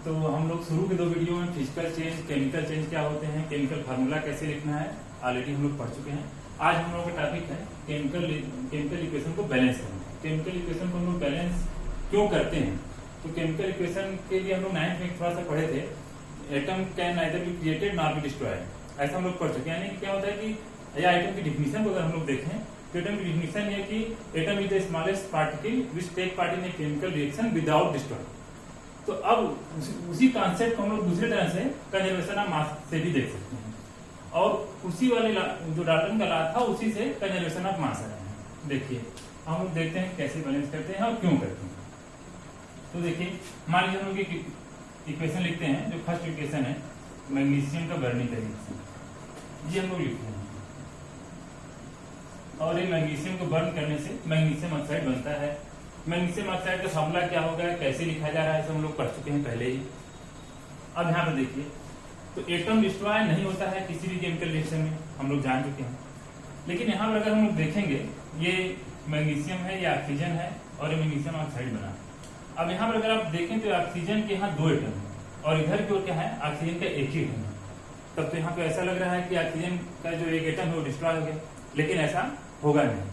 तो हम लोग शुरू के 2 वीडियो में फिजिकल चेंज, केमिकल चेंज क्या होते हैं, केमिकल फार्मूला कैसे लिखना है ऑलरेडी हम लोग पढ़ चुके हैं। आज हम लोगों का टॉपिक है केमिकल इक्वेशन को बैलेंस करना। केमिकल इक्वेशन को हम लोग बैलेंस क्यों करते हैं? तो केमिकल इक्वेशन के लिए हम लोग 9th में थोड़ा सा पढ़े थे, atom can neither be created not be destroyed, ऐसा हम लोग पढ़ चुके हैं। यानी क्या होता है कि या एटम की डिफिनीशन को अगर हम लोग देखें तो एटम की डिफिनीशन है कि atom is the smallest particle which take part in a chemical reaction without destroy. तो अब उसी कॉन्सेप्ट को हम लोग दूसरे तरह से कंजर्वेशन ऑफ मास से भी देख सकते हैं, और उसी वाले जो डाल्टन का लॉ था उसी से कंजर्वेशन ऑफ मास आया है। देखिए हम लोग देखते हैं कैसे बैलेंस करते हैं और क्यों करते हैं। तो देखिए मान लीजिए हम लोग इक्वेशन लिखते हैं। जो फर्स्ट इक्वेशन है मैग्नीशियम का बर्निंग का रिएक्शन, ये हम लोग लिखते हैं, और ये मैग्नीशियम को बर्न करने से मैग्नीशियम ऑक्साइड बनता है। मैग्नीशियम ऑक्साइड का फॉर्मूला क्या होगा, कैसे लिखा जा रहा है, सब हम लोग पढ़ चुके हैं पहले ही। अब यहाँ पर देखिए, तो एटम डिस्ट्रॉय नहीं होता है किसी भी केमिकल रिएक्शन में, हम लोग जान चुके हैं। लेकिन यहाँ पर अगर हम लोग देखेंगे, ये मैग्नीशियम है, ये ऑक्सीजन है, और ये मैग्नीशियम ऑक्साइड बना। अब यहाँ पर अगर आप देखें तो ऑक्सीजन के यहाँ 2 एटम है, और इधर की ओर क्या है, ऑक्सीजन का एक ही एटम है। तब तो यहाँ पे ऐसा लग रहा है कि ऑक्सीजन का जो एक एटम है वो डिस्ट्रॉय हो गया, लेकिन ऐसा होगा नहीं।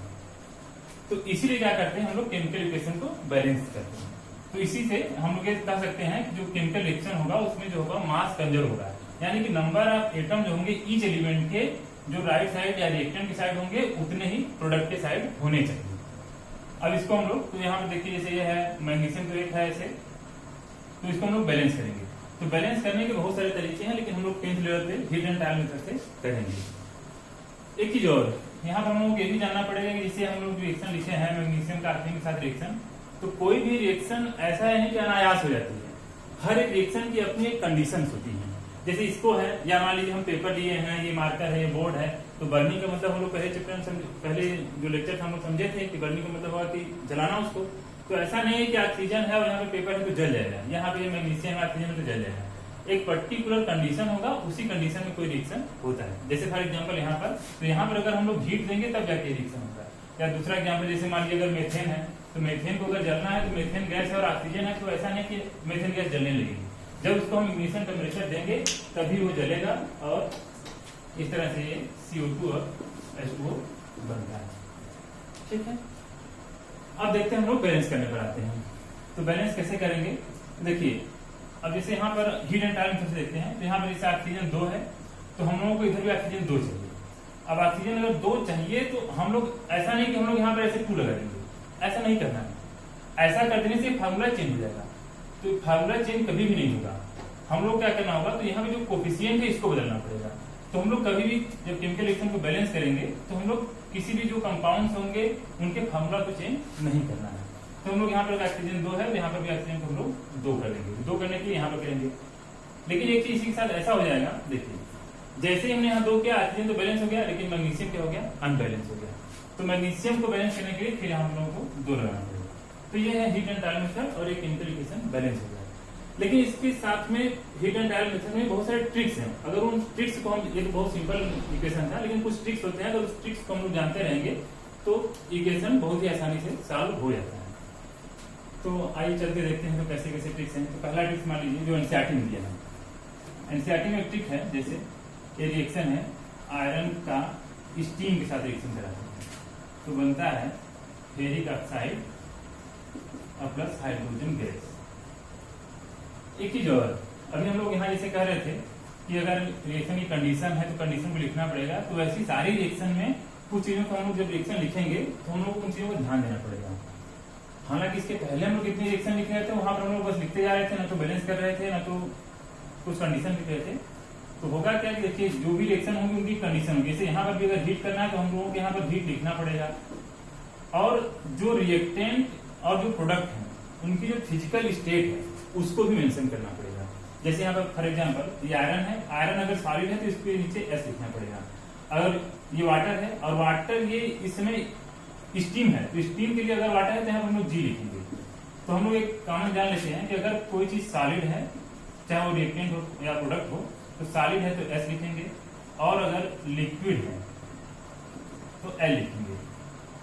तो इसीलिए क्या करते हैं हम लोग, केमिकल इक्वेशन को बैलेंस करते हैं। तो इसी से हम लोग ये कह सकते हैं कि जो केमिकल रिएक्शन होगा उसमें जो होगा मास कंजर्व होगा, यानी कि नंबर ऑफ एटम जो होंगे ईच एलिमेंट के, जो राइट साइड या रिएक्टेंट की साइड होंगे उतने ही प्रोडक्ट के साइड होने चाहिए। अब इसको हम लोग, तो यहाँ पे देखिए जैसे ये है मैग्नीशियम, तो एक है ऐसे, तो इसको हम लोग बैलेंस करेंगे। तो बैलेंस करने के बहुत सारे तरीके हैं, लेकिन हम लोग 10th लेवल पे हीट एंड ट्रायल मेथड से करेंगे। एक चीज और यहाँ पर हम लोग ये भी जानना पड़ेगा कि जैसे हम लोग रिएक्शन लिखे हैं मैग्नीशियम का ऑक्सीजन के साथ रिएक्शन, तो कोई भी रिएक्शन ऐसा है नहीं कि अनायास हो जाती है। हर एक रिएक्शन की अपनी एक कंडीशन होती है। जैसे इसको है, या मान लीजिए हम पेपर लिए हैं, ये मार्कर है, ये बोर्ड है, तो बर्निंग का मतलब हम लोग पहले चैप्टर में पहले जो लेक्चर हम लोग समझे थे कि बर्निंग का मतलब हुआ कि जलाना उसको। तो ऐसा नहीं है कि ऑक्सीजन है और यहाँ पे पेपर है तो जल जाएगा, यहाँ पे मैग्नीशियम है ऑक्सीजन है तो जल जाएगा। एक पर्टिकुलर कंडीशन होगा, उसी कंडीशन में कोई रिएक्शन होता है। जैसे फॉर एग्जांपल यहाँ पर, तो यहाँ पर अगर हम लोग हीट देंगे तब जाके रिएक्शन होता है। या दूसरा एग्जांपल जैसे मान लीजिए अगर मेथेन है, तो मेथेन को अगर जलना है तो मेथेन गैस है और ऑक्सीजन है, तो ऐसा नहीं कि मेथेन गैस जलने लगेगी। जब उसको हम इग्निशन टेम्परेचर देंगे तभी वो जलेगा, और इस तरह से ये CO2 और H2O बनता है। ठीक है, अब देखते हैं हम लोग बैलेंस करने पर आते हैं। तो बैलेंस कैसे करेंगे, देखिए अब जैसे यहाँ पर हीट एंड ट्रायल मेथड से देखते हैं, तो यहाँ पर जैसे ऑक्सीजन 2 है, तो हम लोगों को इधर भी ऑक्सीजन 2 चाहिए। अब ऑक्सीजन अगर 2 चाहिए तो हम लोग ऐसा नहीं कि हम लोग यहाँ पर ऐसे 2 लगा देंगे, ऐसा नहीं करना है। ऐसा कर देने से फार्मूला चेंज हो जाएगा, तो फार्मूला चेंज कभी भी नहीं होगा। हम लोग क्या करना होगा, तो यहाँ पे जो कोफिशिएंट है इसको बदलना पड़ेगा। तो हम लोग कभी भी जब केमिकल रिएक्शन को बैलेंस करेंगे तो हम लोग किसी भी जो कंपाउंड्स होंगे उनके फार्मूला को चेंज नहीं करना है। तो हम लोग यहाँ पर ऑक्सीजन 2 है, यहाँ पर भी ऑक्सीजन को हम लोग 2 कर देंगे, 2 करने के लिए यहाँ पर करेंगे। लेकिन एक चीज इसी के साथ ऐसा हो जाएगा, देखिए जैसे हमने यहाँ 2 किया, ऑक्सीजन तो बैलेंस हो गया, लेकिन मैग्नीशियम क्या हो गया, अनबैलेंस हो गया। तो मैग्नीशियम को बैलेंस करने के लिए फिर हम लोगों को 2 लगाना पड़ेगा। तो ये है हीट एंड ट्रायल मेथड, और एक केमिकल इक्वेशन बैलेंस हो गया। लेकिन इसके साथ में हीट एंड ट्रायल मेथड में बहुत सारे ट्रिक्स हैं। अगर उन ट्रिक्स को हम, ये तो बहुत सिंपल इक्वेशन था, लेकिन कुछ ट्रिक्स होते हैं, अगर उस ट्रिक्स को हम लोग जानते रहेंगे तो इक्वेशन बहुत ही आसानी से सॉल्व हो जाता है। तो आइए चलते देखते हैं तो कैसे कैसे ट्रिक्स हैं। तो पहला ट्रिक्स मान लीजिए जो एनसीईआरटी में दिया है। एनसीईआरटी में एक ट्रिक है, जैसे ये रिएक्शन है, आयरन का स्टीम के साथ रिएक्शन कराते हैं, तो बनता है फेरिक ऑक्साइड और प्लस हाइड्रोजन गैस। एक चीज और, अभी हम लोग यहाँ जैसे कह रहे थे कि अगर रिएक्शन की कंडीशन है तो कंडीशन को लिखना पड़ेगा, तो ऐसी सारी रिएक्शन में कुछ चीजों को हम लोग जब रिएक्शन लिखेंगे तो हम लोग को उन चीजों को ध्यान देना पड़ेगा। हालांकि इसके पहले हम लोग कितनी रिएक्शन लिख रहे थे, वहां पर हम लोग बस लिखते जा रहे थे, ना तो बैलेंस कर रहे थे, ना तो कुछ कंडीशन लिख रहे थे। तो होगा क्या कि देखिए जो भी रिएक्शन होंगी उनकी कंडीशन होगी। जैसे यहाँ पर भी अगर हीट करना है तो हम लोगों को यहाँ पर हीट लिखना पड़ेगा, और जो रिएक्टेंट और जो प्रोडक्ट है उनकी जो फिजिकल स्टेट है उसको भी मेंशन करना पड़ेगा। जैसे यहाँ पर फॉर एग्जांपल ये आयरन है, आयरन अगर सॉलिड है तो इसके नीचे S लिखना पड़ेगा। अगर ये वाटर है और वाटर ये इस समय स्टीम है, तो स्टीम के लिए अगर वाटर है तो यहाँ पर हम लोग G लिखेंगे। तो हम लोग एक कॉमन जान लेते हैं कि अगर कोई चीज सॉलिड है, चाहे वो रिएक्टेंट हो या प्रोडक्ट हो, तो सॉलिड है तो S लिखेंगे, और अगर लिक्विड है तो L लिखेंगे।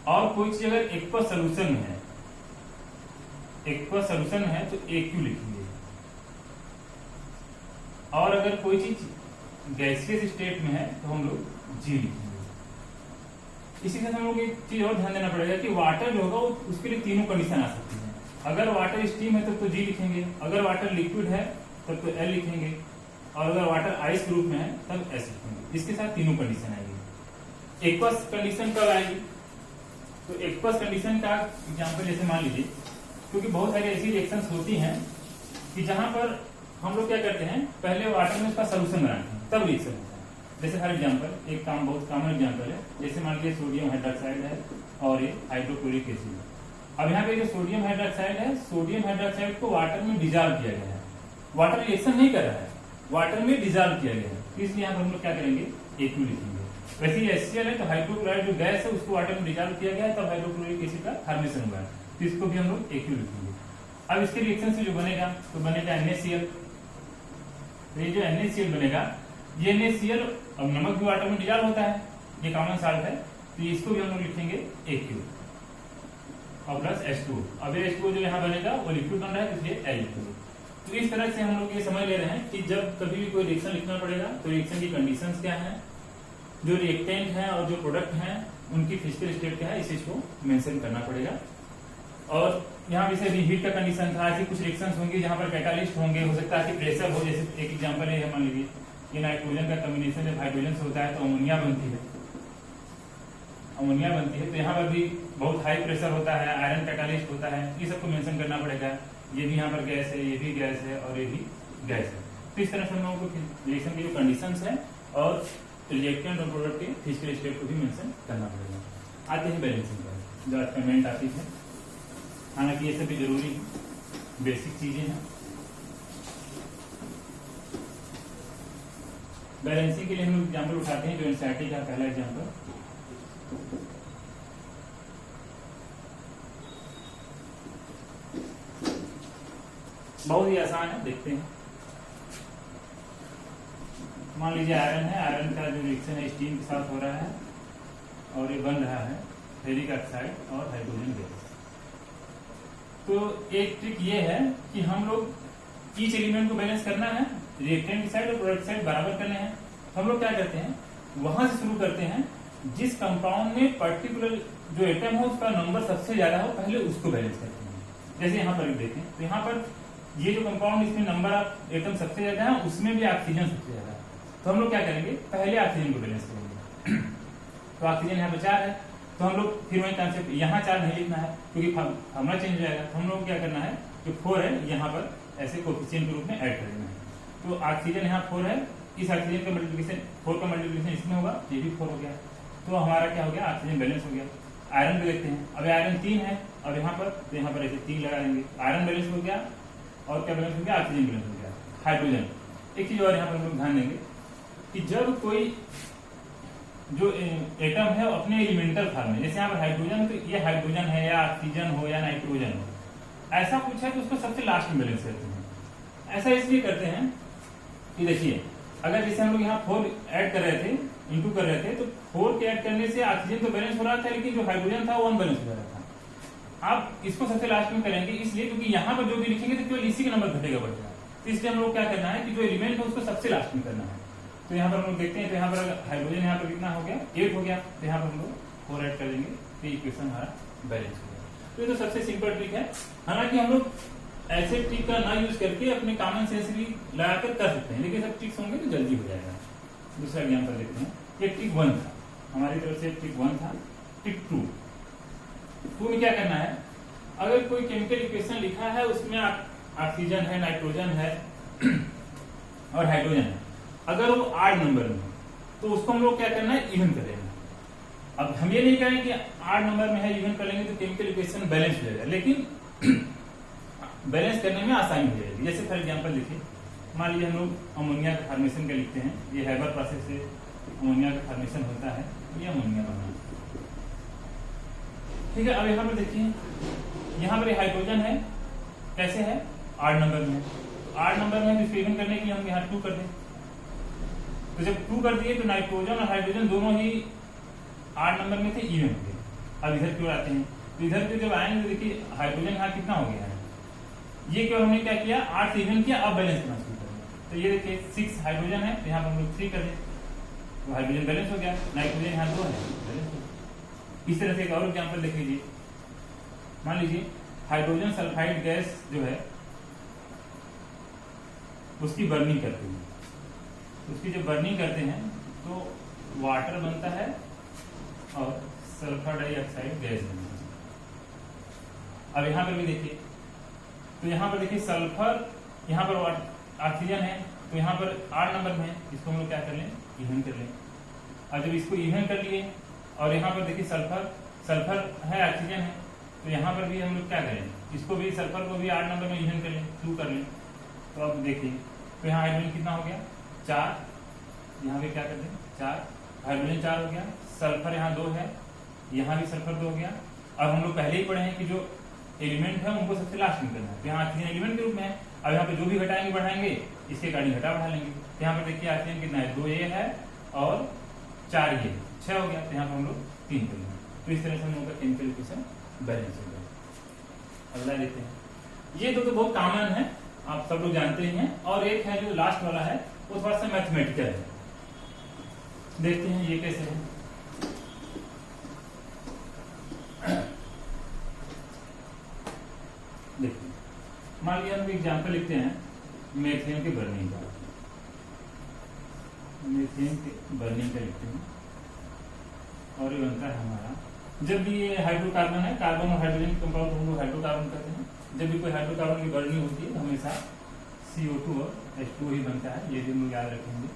और कोई चीज अगर एक्वा सोल्यूशन है तो AQ लिखेंगे। और अगर कोई चीज गैसियस स्टेट में है तो हम लोग जी लिखेंगे। इसी से हम लोग एक चीज और ध्यान देना पड़ेगा कि वाटर जो होगा उसके लिए तीनों कंडीशन आ सकती है। अगर वाटर स्टीम है तब तो जी लिखेंगे, अगर वाटर लिक्विड है तब तो एल लिखेंगे, और अगर वाटर आइस के रूप में है तब एस लिखेंगे। इसके साथ तीनों कंडीशन आएगी। एक्वस कंडीशन कब आएगी? तो एक्वस कंडीशन का एग्जाम्पल जैसे मान लीजिए, क्योंकि बहुत सारी ऐसी रिएक्शंस होती हैं कि जहां पर हम लोग क्या करते हैं, पहले वाटर में उसका सोल्यूशन बनाते हैं तब रिएक्शन होता है। जैसे फॉर एग्जाम्पल एक काम बहुत कॉमन एग्जाम्पल है, जैसे मान लीजिए सोडियम हाइड्रोक्साइड है और ये हाइड्रोक्लोरिक एसिड है। अब यहाँ पे जो सोडियम हाइड्रोक्साइड है, सोडियम हाइड्रोक्साइड को वाटर में डिजॉल्व किया गया है, वाटर रिएक्शन नहीं कर रहा है, वाटर में डिजॉल्व किया गया है। इसलिए यहाँ पर हम लोग क्या करेंगे, एक्यू लिखेंगे। वैसे ही HCl है तो हाइड्रोक्लोराइड जो गैस है उसको वाटर में डिजॉल्व किया गया है, तब हाइड्रोक्लोरिक एसिड का फॉर्मेशन हुआ है, तो इसको भी हम लोग एक्यू लिखेंगे। अब इसके रिएक्शन से जो बनेगा तो बनेगा NaCl। ये जो NaCl बनेगा, ये NaCl अब नमक भी वाटर में डिजॉल्व होता है, ये कॉमन साल्ट है, तो इसको भी हम लोग लिखेंगे एक्यू और प्लस H2। अब ये H2 जो यहाँ बनेगा वो लिक्विड बन रहा है, इसलिए L लिखेंगे। तो इस तरह से हम लोग ये समझ ले रहे हैं कि जब कभी भी कोई रिएक्शन लिखना पड़ेगा तो रिएक्शन की कंडीशंस क्या है, जो रिएक्टेंट है और जो प्रोडक्ट है उनकी फिजिकल स्टेट क्या है, इस चीज को मेंशन करना पड़ेगा। और यहाँ जैसे रीहीट का कंडीशन था, ऐसी कुछ रिएक्शंस होंगे जहाँ पर कैटालिस्ट होंगे, हो सकता है कि प्रेशर हो। जैसे एक एग्जांपल है, मान लीजिए कि नाइट्रोजन का कॉम्बिनेशन जब हाइड्रोजन से होता है तो अमोनिया बनती है, तो यहाँ पर भी बहुत हाई प्रेशर होता है, आयरन कैटालिस्ट होता है, ये सबको मेंशन करना पड़ेगा। ये भी यहाँ पर गैस है, ये भी गैस है और ये भी गैस है। तो इस तरह से हम लोगों को रिएक्शन की जो कंडीशंस है और रिएक्टेंट और प्रोडक्ट के फिजिकल स्टेट को भी मेंशन करना पड़ेगा। आते हैं बैलेंसिंग पर, जो आज का मेन टॉपिक है। हालांकि ये सभी जरूरी बेसिक चीजें हैं। बैलेंसिंग के लिए हम लोग एग्जाम्पल उठाते हैं, जो एनसीईआरटी का पहला एग्जाम्पल, बहुत ही आसान है, देखते हैं। मान लीजिए आयरन है, आयरन का जो रिएक्शन है स्टीम के साथ हो रहा है और ये बन रहा है फेरिक ऑक्साइड और हाइड्रोजन गैस। तो एक ट्रिक ये है कि हम लोग ईच एलिमेंट को बैलेंस करना है, रिएक्टेंट की साइड और प्रोडक्ट साइड बराबर करने हैं। हम लोग क्या करते हैं, वहां से शुरू करते हैं जिस कंपाउंड में पर्टिकुलर जो एटम हो उसका नंबर सबसे ज्यादा हो, पहले उसको बैलेंस करते हैं। जैसे यहाँ पर देखें तो यहाँ पर ये जो कंपाउंड इसमें नंबर ऑफ एटम सबसे ज्यादा है, उसमें भी ऑक्सीजन सबसे ज्यादा है, तो हम लोग क्या करेंगे, पहले ऑक्सीजन को बैलेंस करेंगे। तो ऑक्सीजन यहाँ पे 4 है, तो हम लोग फिर वही कॉन्सेप्ट, यहाँ 4 नहीं लिखना है क्योंकि फॉर्मूला चेंज हो जाएगा। तो हम लोग क्या करना है, जो 4 है यहाँ पर ऐसे कोएफिशिएंट के रूप में ऐड कर देना है। तो ऑक्सीजन यहाँ 4 है, इस ऑक्सीजन का मल्टीप्लिकेशन 4 का मल्टीप्लिकेशन इसमें होगा, ये भी 4 हो गया, तो हमारा क्या हो गया, ऑक्सीजन बैलेंस हो गया। आयरन को देखते हैं, अब आयरन 3 है और यहाँ पर, तो यहाँ पर ऐसे 3 लगा देंगे, आयरन बैलेंस हो गया और क्या बैलेंस हो गया, ऑक्सीजन बैलेंस हो गया। हाइड्रोजन, एक चीज और यहाँ पर हम लोग ध्यान देंगे कि जब कोई जो एटम है अपने एलिमेंटल फॉर्म में, जैसे यहाँ पर हाइड्रोजन है तो ये हाइड्रोजन है या ऑक्सीजन हो या नाइट्रोजन हो, ऐसा कुछ है तो उसको सबसे लास्ट में बैलेंस करते हैं। ऐसा इसलिए करते हैं कि देखिए, अगर जैसे हम लोग यहाँ 4 ऐड कर रहे थे, इंटू कर रहे थे, तो 4 के ऐड करने से ऑक्सीजन तो बैलेंस हो रहा था, लेकिन जो हाइड्रोजन था वो अनबैलेंस हो रहा था। आप इसको सबसे लास्ट में करेंगे इसलिए क्योंकि यहाँ पर जो भी लिखेंगे तो केवल इसी का नंबर घटेगा, बढ़ेगा। तो इसलिए हम लोग क्या करना है कि जो एलिमेंट है उसको सबसे लास्ट में करना है। तो यहाँ पर हम लोग देखते हैं, तो यहाँ पर हाइड्रोजन यहाँ पर कितना हो गया, 8 हो गया, तो यहाँ पर हम लोग 4 ऐड कर देंगे, तो इक्वेशन हमारा बैलेंस हो गया। तो ये तो सबसे सिंपल ट्रिक है। हालांकि हम लोग ऐसे ट्रिक का ना यूज करके अपने कॉमन सेंस भी लगाकर कर सकते हैं, लेकिन सब ट्रिक्स होंगे तो जल्दी हो जाएगा। दूसरा एग्जाम्पल देखते हैं, ये ट्रिक 1 था, हमारी तरफ से ट्रिक 1 था। ट्रिक 2 में क्या करना है, अगर कोई केमिकल इक्वेशन लिखा है उसमें ऑक्सीजन है, नाइट्रोजन है और हाइड्रोजन है, अगर वो 8 नंबर में है तो उसको हम लोग क्या करना है, इवन कर लेना। अब हम ये नहीं कहें कि 8 नंबर में है, इवन कर लेंगे तो केमिकल इक्वेशन बैलेंस हो जाएगा, लेकिन बैलेंस करने में आसानी हो जाएगी। जैसे फॉर एग्जांपल देखिए, मान लीजिए हम लोग अमोनिया का फॉर्मेशन का लिखते हैं, ये हैबर प्रोसेस से अमोनिया का फॉर्मेशन होता है, ये अमोनिया बना, ठीक है। अब यहाँ पर देखिए, यहाँ पर हाइड्रोजन है, कैसे है, 8 नंबर में। तो 8 नंबर में इसको इवन करने के लिए हम यहाँ 2 कर दें, तो जब 2 कर दिए तो नाइट्रोजन और हाइड्रोजन दोनों ही 8 नंबर में थे, इवन हो गए। अब इधर क्यों आते हैं, तो इधर पे जब आएंगे तो देखिए हाइड्रोजन यहाँ कितना हो गया है, ये क्यों हमने क्या किया, 8 से इवन किया, अब बैलेंस करना शुरू करेंगे। तो ये देखिए 6 हाइड्रोजन है, तो यहाँ पर हम लोग 3 कर दें तो हाइड्रोजन बैलेंस हो गया, नाइट्रोजन यहाँ 2 है बैलेंस हो गया। इस तरह से एक और एग्जाम्पल देख लीजिए। मान लीजिए हाइड्रोजन सल्फाइड गैस जो है उसकी बर्निंग करते हैं, उसकी जब बर्निंग करते हैं तो वाटर बनता है और सल्फर डाइऑक्साइड गैस बनता है। अब यहाँ पर भी देखिए, तो यहाँ पर देखिए सल्फर, यहाँ पर ऑक्सीजन है तो यहाँ पर 8 नंबर में है, इसको हम लोग क्या कर लें, इवन कर लें। और जब इसको इवन कर लिए और यहाँ पर देखिए सल्फर है, ऑक्सीजन है, तो यहाँ पर भी हम लोग क्या करें, इसको भी सल्फर को भी 8 नंबर में इवन कर लें, 2 कर लें। तो अब देखिए तो यहाँ हाइड्रोजन कितना हो गया, 4, यहाँ पे क्या कर दें 4, हाइड्रोजन 4 हो गया, सल्फर यहाँ 2 है, यहाँ भी सल्फर 2 हो गया। अब हम लोग पहले ही पढ़े हैं कि जो एलिमेंट है उनको सबसे लास्ट में करना है, तो यहाँ ऑक्सीजन एलिमेंट के रूप में है। अब यहाँ पे जो भी घटाएंगे बढ़ाएंगे इसके अकॉर्डिंग घटा बढ़ा लेंगे। तो यहाँ पर देखिए ऑक्सीजन कितना है, 2 ये है और 4 ये, 6 हो गया, तो यहाँ पर हम लोग 3 कर लेंगे। तो इस तरह से हम लोग का केमिकल इक्वेशन बैलेंस हो गया। अगला देखते हैं, ये दो तो बहुत कॉमन है, आप सब लोग जानते ही हैं। और एक है जो लास्ट वाला है वो थोड़ा सा मैथमेटिकल है, देखते हैं ये कैसे है। देखिए मान लिया हम एग्जाम्पल लिखते हैं मेथेन के बर्निंग का, मेथेन के बर्निंग का लिखते हैं और ये बनता है हमारा, जब भी ये हाइड्रोकार्बन है, कार्बन और हाइड्रोजन कंपाउंड हम लोग हाइड्रोकार्बन कहते हैं। जब भी कोई हाइड्रोकार्बन की बर्निंग होती है तो हमेशा CO2 और H2 ही बनता है, ये भी हम लोग याद रखेंगे।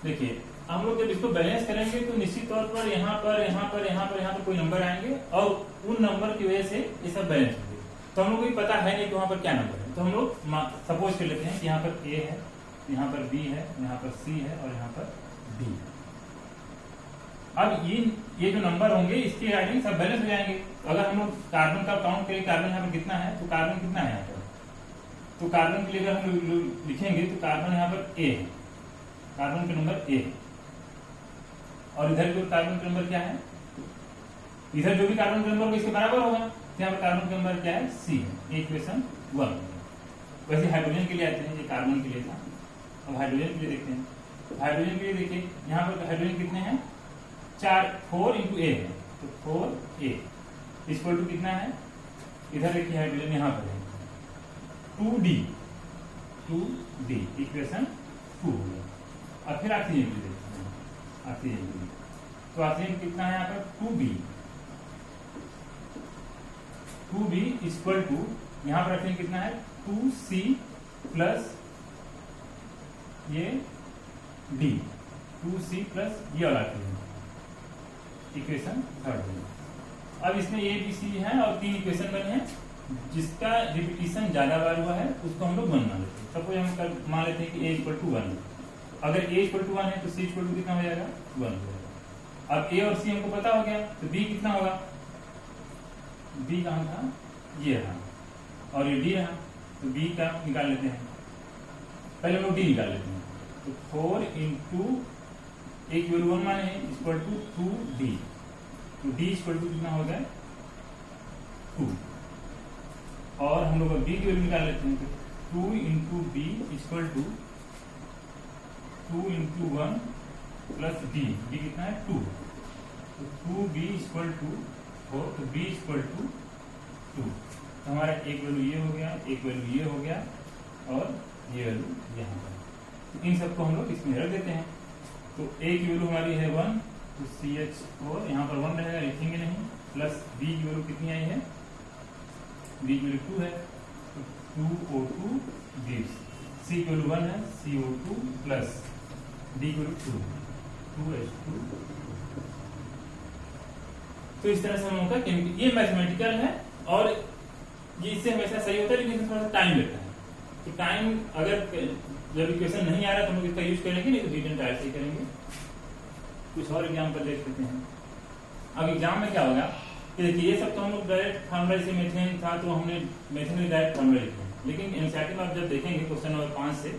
देखिए हम लोग जब इसको बैलेंस करेंगे तो निश्चित तौर पर यहाँ पर कोई नंबर आएंगे और उन नंबर की वजह से ये सब बैलेंस होंगे। तो हम लोग को पता है नहीं कि वहां पर क्या नंबर है, तो हम लोग सपोज कर लेते हैं कि यहाँ पर A है, यहाँ पर B है, यहाँ पर C है और यहाँ पर D है। अब ये जो नंबर होंगे इसके अकॉर्डिंग सब बैलेंस हो जाएंगे। अगर हम लोग कार्बन का काउंट करें, कार्बन यहाँ पर कितना है, तो कार्बन कितना है यहाँ पर, तो कार्बन के लिए अगर हम लोग लिखेंगे तो कार्बन यहाँ पर A है, कार्बन का नंबर A, और इधर जो कार्बन का नंबर क्या है, इधर जो भी कार्बन का नंबर इसके बराबर होगा, तो यहाँ पर कार्बन का नंबर क्या है, C है, इक्वेशन 1। वैसे हाइड्रोजन के लिए आते हैं, ये कार्बन के लिए था। अब हाइड्रोजन के लिए देखते हैं, हाइड्रोजन के लिए देखिए यहाँ पर हाइड्रोजन कितने हैं, 4 into A है, तो 4A इक्वल टू कितना है, इधर देखिए हाइड्रोजन यहाँ पर है 2D इक्वेशन 2 हो गया। अब फिर ऑक्सीजन के लिए देखते हैं, ऑक्सीजन के लिए तो ऑक्सीजन कितना है यहाँ पर 2B इक्वल टू, यहाँ पर ऑक्सीजन कितना है 2C प्लस ये D, 2C प्लस ये वाला ऑक्सीजन, इक्वेशन 3। अब इसमें A B C है और 3 इक्वेशन बने हैं, जिसका रिपीटिशन ज्यादा बार हुआ है उसको हम लोग 1 मान लेते हैं। सपोज हम मान लेते हैं कि A इक्वल टू 1, अगर A इक्वल टू 1 है तो C इक्वल टू कितना हो जाएगा, 1 हो जाएगा। अब A और C हमको पता हो गया तो B कितना होगा, B कहाँ था, ये रहा, और ये D रहा, तो B का निकाल लेते हैं, पहले हम लोग D निकाल लेते हैं। तो 4 into एक वैल्यू 1 माने इक्वल टू 2D, तो D इक्वल टू कितना हो गया 2, और हम लोग B की वैल्यू निकाल लेते हैं, तो 2 into B equal to 2 into 1 plus D, D कितना है 2, तो 2B इक्वल टू 4, तो B इक्वल टू 2। तो हमारा एक वैल्यू ये हो गया, एक वैल्यू ये हो गया और ये वैल्यू यहाँ पर, तो इन सबको हम लोग इसमें रख देते हैं। तो A की वैल्यू हमारी है 1, तो CH4 यहाँ पर 1 रहेगा, लिखेंगे नहीं, प्लस B की वैल्यू कितनी आई है, B की वैल्यू 2 है, तो 2O2 gives, C की वैल्यू 1 है, CO2 प्लस D की वैल्यू 2H2। तो इस तरह से हम लोगों का केमिकल, ये मैथमेटिकल है और ये इससे हमेशा सही होता है, लेकिन इसमें थोड़ा सा टाइम लगता है। तो टाइम अगर जब इक्वेशन नहीं आ रहा तो हम लोग इसका यूज करेंगे, नहीं तो रिटर्न टाइप से करेंगे। कुछ और एग्जाम्पल देख लेते हैं। अब एग्जाम में क्या होगा कि देखिए ये सब तो हम लोग डायरेक्ट फार्मूला, से मेथेन था तो हमने मेथेन में डायरेक्ट फार्मूला लिखे हैं, लेकिन एनसीईआरटी में आप जब देखेंगे क्वेश्चन नंबर 5 से,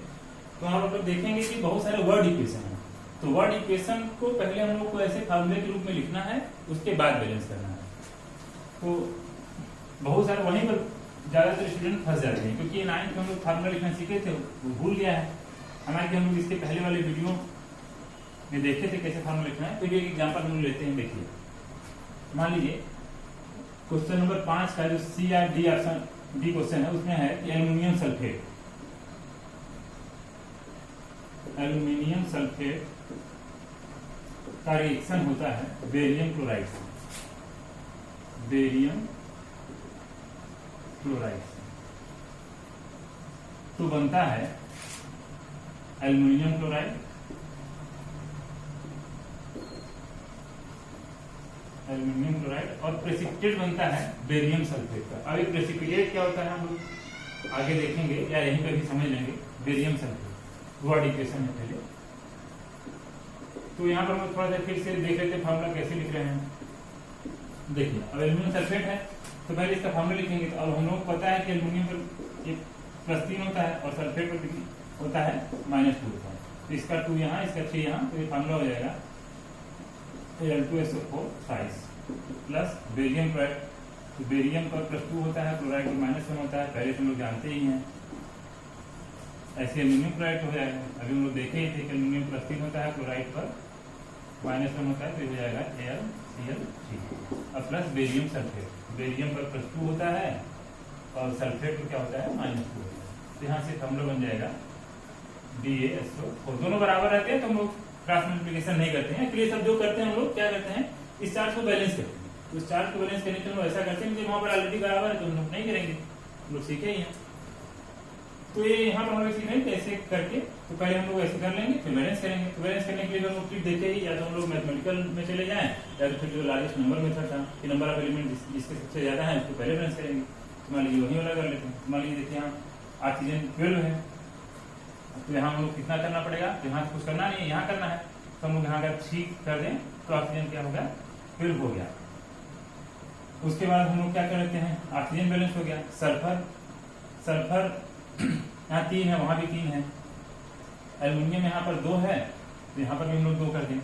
तो आप लोग देखेंगे कि बहुत सारे वर्ड इक्वेशन है। तो वर्ड इक्वेशन को पहले हम लोग को ऐसे फार्मूले के रूप में लिखना है, उसके बाद बैलेंस करना है। तो बहुत सारे वहीं पर ज्यादातर स्टूडेंट फंस जाते हैं, क्योंकि 9th में हम लोग फार्मूला लिखना सीखे थे, वो भूल गया है। हालांकि हम लोग इसके पहले वाले वीडियो में देखे थे कैसे फार्मूला लिखना है। तो ये एग्जाम्पल हम लोग लेते हैं। देखिए, मान लीजिए क्वेश्चन नंबर 5 का जो C or D option D question है, उसमें है कि एल्यूमिनियम सल्फेट का रिएक्शन होता है बेरियम क्लोराइड से, बेरियम क्लोराइड से, तो बनता है एल्यूमिनियम क्लोराइड, और प्रेसिपिटेट बनता है बेरियम सल्फेट का। अब ये प्रेसिपिटेट क्या होता है हम लोग आगे देखेंगे या यहीं पे भी समझ लेंगे। बेरियम सल्फेट वर्ड इक्वेशन है पहले, तो यहाँ पर हम थोड़ा सा फिर से देख लेते हैं फार्मूला कैसे लिख रहे हैं। देखिए, अब एल्यूमिनियम सल्फेट है तो पहले इसका फार्मूला लिखेंगे। तो अब हम लोग पता है कि एल्यूमिनियम पर एक +3 होता है और सल्फेट पर कितनी होता है -2 होता है। तो इसका 2 यहाँ, इसका 3 यहाँ, तो ये फार्मूला हो जाएगा Al2SO4 5 प्लस बेरियम क्लोराइड। तो बेरियम पर +2 होता है, क्लोराइड पर -1 होता है, पहले से हम लोग जानते ही हैं। ऐसे एल्यूमिनियम क्लोराइड हो जाएगा। अभी हम लोग देखे ही थे कि एल्यूमिनियम +3 होता है, क्लोराइड पर -1 होता है, तो हो जाएगा AlCl3। अब प्लस बेरियम सल्फेट, बेरियम पर +2 होता है और सल्फेट पर क्या होता है -2 होता है। तो यहाँ से फार्मूला बन जाएगा DaSO4। दोनों बराबर रहते हैं तो हम लोग क्रॉस मल्टीप्लिकेशन नहीं करते हैं। इसलिए सब जो करते हैं हम लोग क्या करते हैं, इस चार्ज को बैलेंस करते हैं। तो इस चार्ज को बैलेंस करने के लिए हम ऐसा करते हैं कि वहां पर ऑलरेडी बराबर है तो हम लोग नहीं करेंगे, हम लोग सीखे ही हैं। तो ये यहाँ पर हम लोग सीखेंगे कैसे करके। तो पहले हम लोग ऐसे कर लेंगे, फिर बैलेंस करेंगे। तो बैलेंस करने के लिए हम लोग ट्रिक देखे ही, या तो हम लोग मैथमेटिकल में चले जाएं, या तो फिर जो लार्जेस्ट नंबर मेथड था कि नंबर ऑफ एलिमेंट जिसके सबसे ज्यादा है उसको पहले बैलेंस करेंगे। तो मान लीजिए वही वाला कर लेते हैं। मान लीजिए देखिए यहाँ ऑक्सीजन 12 है, तो यहाँ हम लोग कितना करना पड़ेगा, तो यहाँ कुछ करना नहीं है, यहाँ करना है। तो हम लोग यहाँ अगर 3 कर दें तो ऑक्सीजन क्या होगा 12 हो गया। उसके बाद हम लोग क्या कर लेते हैं, ऑक्सीजन बैलेंस हो गया। सल्फर यहाँ 3 है, वहां भी 3 है। एल्यूमिनियम यहाँ पर 2 है, तो यहाँ पर भी हम लोग 2 कर दें।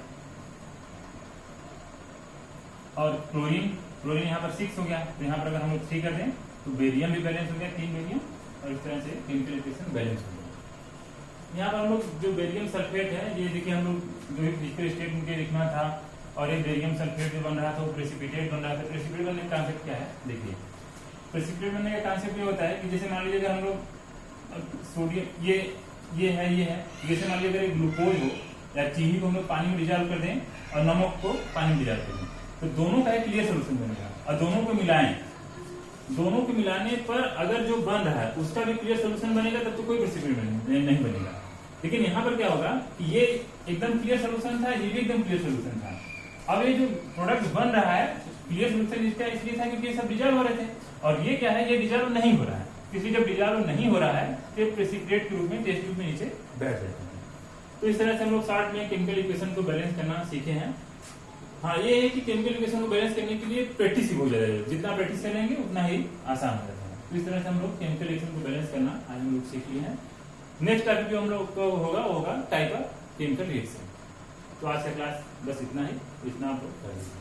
और क्लोरीन यहाँ पर 6 हो गया, तो यहाँ पर अगर हम लोग 3 कर दें तो बेरियम भी बैलेंस हो गया, 3 बेरियम, और इस तरह से केमिकल इक्वेशन बैलेंस हो गया। यहाँ पर हम लोग जो बेरियम सल्फेट है, ये देखिए हम लोग जो फिजिकल स्टेट में लिखना था, और ये बेरियम सल्फेट जो बन रहा था वो प्रेसिपिटेट बन रहा था। प्रेसिपिटेट बनने का कॉन्सेप्ट क्या है, देखिए प्रेसिपिटेट बनने का कॉन्सेप्ट ये होता है कि जैसे मान लीजिए अगर हम लोग सोडियम ये है, जैसे मान लीजिए अगर ग्लूकोज हो या चीनी को हम लोग पानी में डिजॉल्व कर दें और नमक को पानी में डिजॉल्व कर दें, तो दोनों का एक क्लियर सोल्यूशन बनेगा। और दोनों को मिलाएं, दोनों के मिलाने पर अगर जो बन रहा है उसका भी क्लियर सोल्यूशन बनेगा, तब तो कोई प्रेसिपिटेट नहीं बनेगा। लेकिन यहाँ पर क्या होगा कि ये एकदम क्लियर सोल्यूशन था, ये भी एकदम क्लियर सोल्यूशन था। अब ये जो प्रोडक्ट बन रहा है क्लियर सोल्यूशन इसका इसलिए था क्योंकि ये सब डिजॉल्व हो रहे थे, और ये क्या है, ये डिजॉल्व नहीं हो रहा है। इसलिए जब डिजॉल्व नहीं हो रहा है तो प्रेसिपिटेट के रूप में टेस्ट ट्यूब में नीचे बैठ जाते हैं। तो इस तरह से हम लोग शॉर्ट में केमिकल इक्वेशन को बैलेंस करना सीखे हैं। हाँ, ये है कि केमिकल इक्वेशन को बैलेंस करने के लिए प्रैक्टिस ही हो जाएगा, जितना प्रैक्टिस करेंगे उतना ही आसान हो जाता है। तो इस तरह से हम लोग केमिकल इक्वेशन को बैलेंस करना आज हम लोग सीख लिए हैं। नेक्स्ट टॉपिक जो हम लोग को होगा टाइप ऑफ केमिकल रिएक्शन। तो आज का क्लास बस इतना ही, इतना आप लोग कर लीजिए।